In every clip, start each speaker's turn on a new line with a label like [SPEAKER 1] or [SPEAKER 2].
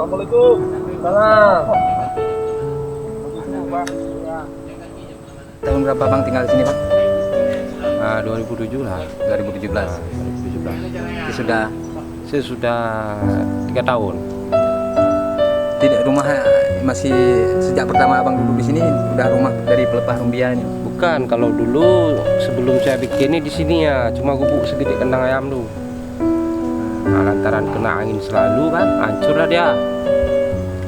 [SPEAKER 1] Assalamualaikum. Salam.
[SPEAKER 2] Tahun berapa bang tinggal di sini bang?
[SPEAKER 3] 2007 lah.
[SPEAKER 2] 2017.
[SPEAKER 3] 2017.
[SPEAKER 2] Ini sudah
[SPEAKER 3] Saya sudah 3 tahun.
[SPEAKER 2] tidak rumah masih sejak pertama abang duduk di sini udah rumah dari pelepah rumbia ini.
[SPEAKER 3] Bukan, kalau dulu sebelum saya bikin ini di sini ya cuma gubuk segede kandang ayam tuh. Nah, lantaran kena angin selalu kan, hancur lah dia.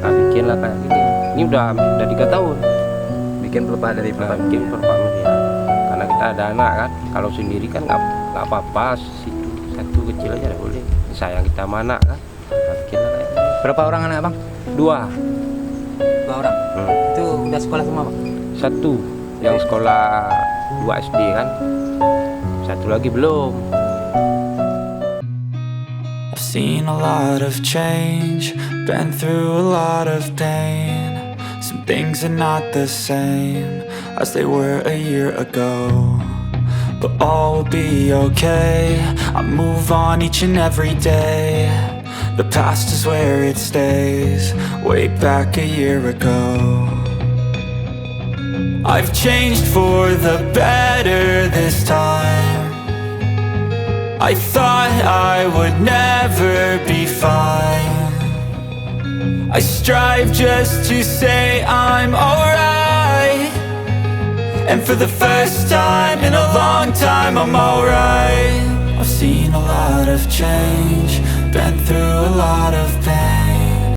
[SPEAKER 3] Nah, bikin lah kayak gini. Ini udah 3 tahun.
[SPEAKER 2] Bikin pelepah dari
[SPEAKER 3] Nah,
[SPEAKER 2] pelepah
[SPEAKER 3] bikin perpak media. Karena kita ada anak kan, kalau sendiri kan nggak apa-apa, situ satu kecil aja boleh. Sayang kita sama anak kan. Nah, bikin lah kayak gini.
[SPEAKER 2] Berapa orang anak bang?
[SPEAKER 3] 2.
[SPEAKER 2] 2 orang. Itu udah sekolah semua bang?
[SPEAKER 3] 1 yang sekolah 2 SD kan, 1 lagi belum.
[SPEAKER 4] I've seen a lot of change, been through a lot of pain. Some things are not the same as they were a year ago, but all will be okay. I move on each and every day. The past is where it stays, way back a year ago. I've changed for the better this time. I thought I would never be fine. I strive just to say I'm alright, and for the first time in a long time I'm alright. I've seen a lot of change, been through a lot of pain.